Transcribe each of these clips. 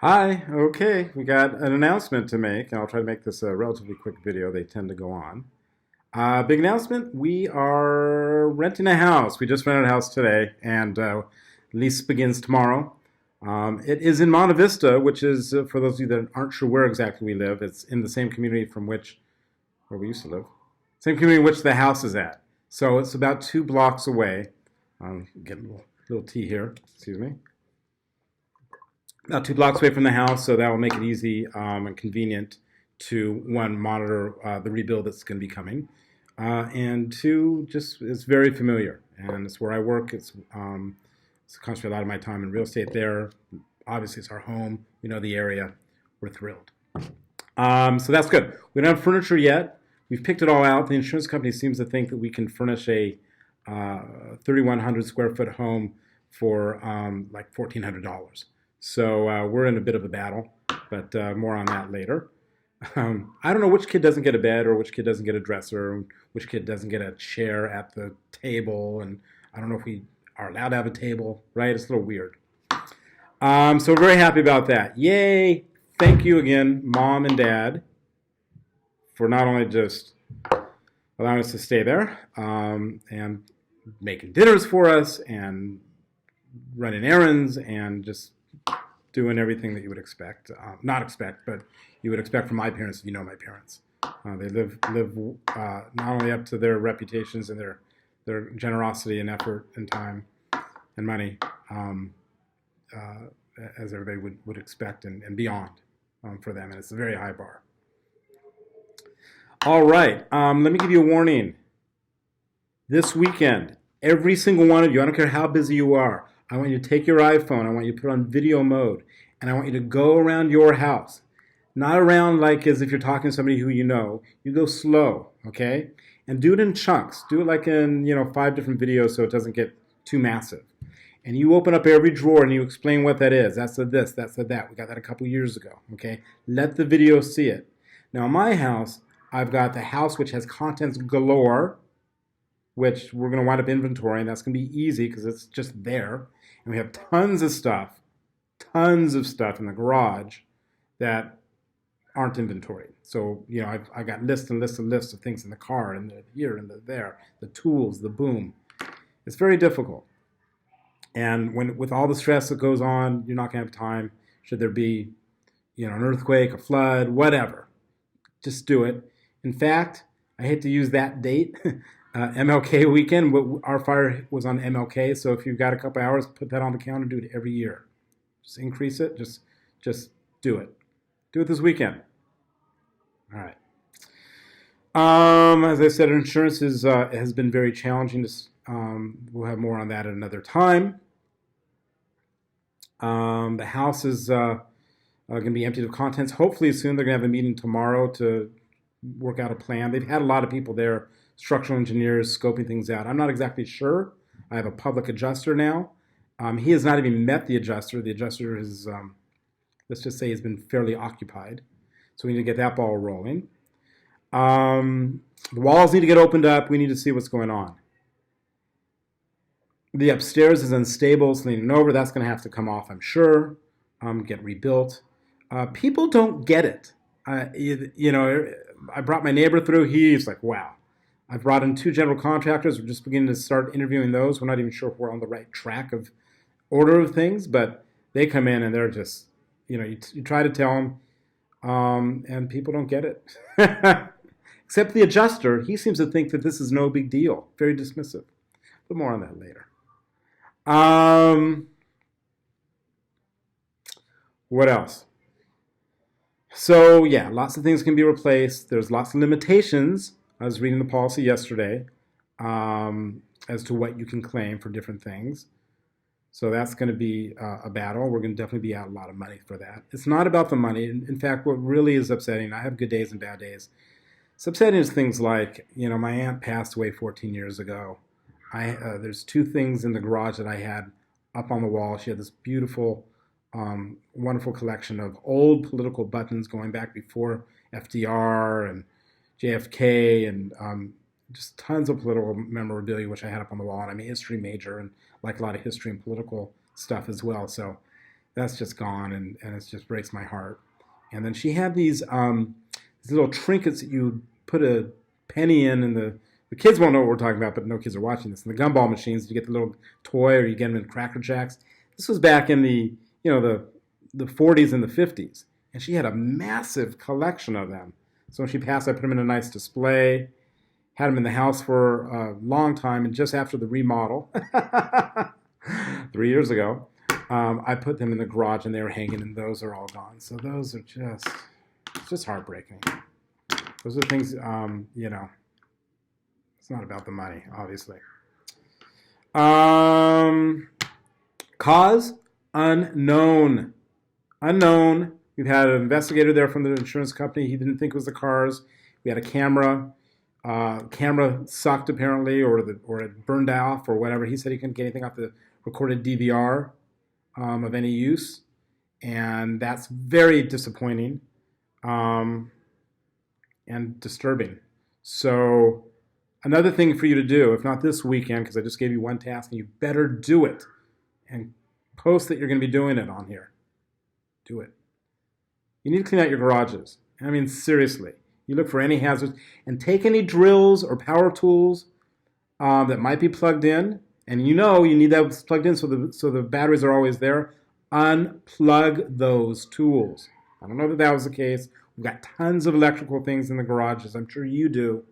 Hi, okay, we got an announcement to make, and I'll try to make this a relatively quick video. They tend to go on. Big announcement, we are renting a house. We just rented a house today, and lease begins tomorrow. It is in Monte Vista, which is, for those of you that aren't sure where exactly we live, it's in the same community from where we used to live, same community in which the house is at. So it's about 2 blocks away. Get a little tea here, excuse me. About 2 blocks away from the house, so that will make it easy and convenient to one monitor the rebuild that's going to be coming, and two, just it's very familiar and it's where I work. It's concentrate a lot of my time in real estate there. Obviously, it's our home. We know the area. We're thrilled. So that's good. We don't have furniture yet. We've picked it all out. The insurance company seems to think that we can furnish a 3,100 square foot home for like $1,400. So we're in a bit of a battle, but more on that later. I don't know which kid doesn't get a bed or which kid doesn't get a dresser, and which kid doesn't get a chair at the table, and I don't know if we are allowed to have a table, right? It's a little weird. So we're very happy about that. Yay! Thank you again, Mom and Dad, for not only just allowing us to stay there and making dinners for us and running errands and just doing everything that you would expect, not expect, but you would expect from my parents if you know my parents. They live not only up to their reputations and their generosity and effort and time and money, uh, as everybody would expect and beyond for them, and it's a very high bar. All right, let me give you a warning. This weekend, every single one of you, I don't care how busy you are, I want you to take your iPhone, I want you to put it on video mode, and I want you to go around your house. Not around like as if you're talking to somebody who you know. You go slow, okay? And do it in chunks. Do it like in, 5 different videos so it doesn't get too massive. And you open up every drawer and you explain what that is. That's the this, that's the that. We got that a couple years ago, okay? Let the video see it. Now, in my house, I've got the house which has contents galore, which we're going to wind up inventorying. That's going to be easy because it's just there. And we have tons of stuff in the garage that aren't inventoried. So, I got lists and lists and lists of things in the car and the here and the there, the tools, the boom. It's very difficult. And with all the stress that goes on, you're not going to have time. Should there be, an earthquake, a flood, whatever, just do it. In fact, I hate to use that date, MLK weekend, but our fire was on MLK. So if you've got a couple hours, put that on the calendar. Do it every year. Just increase it. Just do it. Do it this weekend. All right. As I said, insurance has been very challenging. We'll have more on that at another time. The house is going to be emptied of contents. Hopefully soon. They're going to have a meeting tomorrow to work out a plan. They've had a lot of people there, structural engineers, scoping things out. I'm not exactly sure. I have a public adjuster now. He has not even met the adjuster. The adjuster is, let's just say, has been fairly occupied. So we need to get that ball rolling. The walls need to get opened up. We need to see what's going on. The upstairs is unstable. It's leaning over. That's going to have to come off, I'm sure. Get rebuilt. People don't get it. I brought my neighbor through. He's like, wow. I've brought in 2 general contractors. We're just beginning to start interviewing those. We're not even sure if we're on the right track of order of things, but they come in and they're just, you try to tell them, and people don't get it. Except the adjuster, he seems to think that this is no big deal. Very dismissive. But more on that later. What else? So yeah, lots of things can be replaced. There's lots of limitations. I was reading the policy yesterday as to what you can claim for different things. So that's going to be a battle. We're going to definitely be out a lot of money for that. It's not about the money. In fact, what really is upsetting, I have good days and bad days. It's upsetting is things like, my aunt passed away 14 years ago. There's 2 things in the garage that I had up on the wall. She had this beautiful, wonderful collection of old political buttons going back before FDR and JFK and just tons of political memorabilia, which I had up on the wall. And I'm a history major and like a lot of history and political stuff as well. So that's just gone, and it just breaks my heart. And then she had these little trinkets that you put a penny in, and the kids won't know what we're talking about, but no kids are watching this. And the gumball machines, you get the little toy, or you get them in Cracker Jacks. This was back in the 40s and the 50s, and she had a massive collection of them. So when she passed, I put them in a nice display, had them in the house for a long time, and just after the remodel, 3 years ago, I put them in the garage, and they were hanging, and those are all gone. So those are just heartbreaking. Those are things, it's not about the money, obviously. Cause unknown. Unknown. We've had an investigator there from the insurance company. He didn't think it was the cars. We had a camera. Camera sucked apparently, or it burned off, or whatever. He said he couldn't get anything off the recorded DVR of any use, and that's very disappointing and disturbing. So another thing for you to do, if not this weekend, because I just gave you one task, and you better do it, and post that you're going to be doing it on here. Do it. You need to clean out your garages. I mean, seriously. You look for any hazards, and take any drills or power tools that might be plugged in, and you need that plugged in so the batteries are always there. Unplug those tools. I don't know that was the case. We've got tons of electrical things in the garages. I'm sure you do.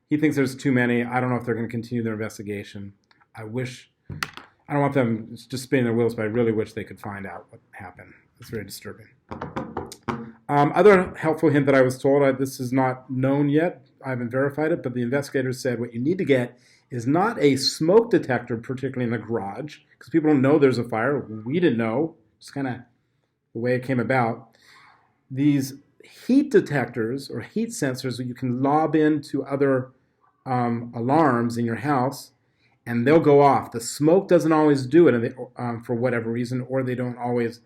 He thinks there's too many. I don't know if they're going to continue their investigation. I don't want them just spinning their wheels, but I really wish they could find out what happened. It's very disturbing. Other helpful hint that I was told, this is not known yet, I haven't verified it, but the investigators said what you need to get is not a smoke detector, particularly in the garage, because people don't know there's a fire. We didn't know. It's kind of the way it came about. These heat detectors or heat sensors that you can lob into other alarms in your house, and they'll go off. The smoke doesn't always do it for whatever reason, or they don't always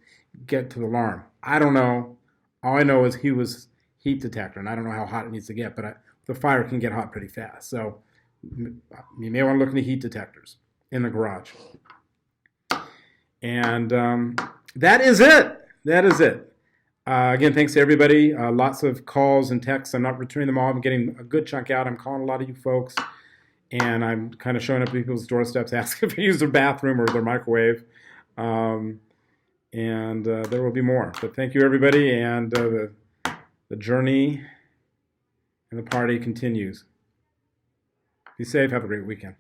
get to the alarm. I don't know. All I know is he was heat detector, and I don't know how hot it needs to get, but the fire can get hot pretty fast. So you may want to look into heat detectors in the garage. And that is it. That is it. Again, thanks to everybody. Lots of calls and texts. I'm not returning them all. I'm getting a good chunk out. I'm calling a lot of you folks, and I'm kind of showing up at people's doorsteps asking if they use their bathroom or their microwave. And there will be more. But thank you, everybody, and the journey and the party continues. Be safe. Have a great weekend.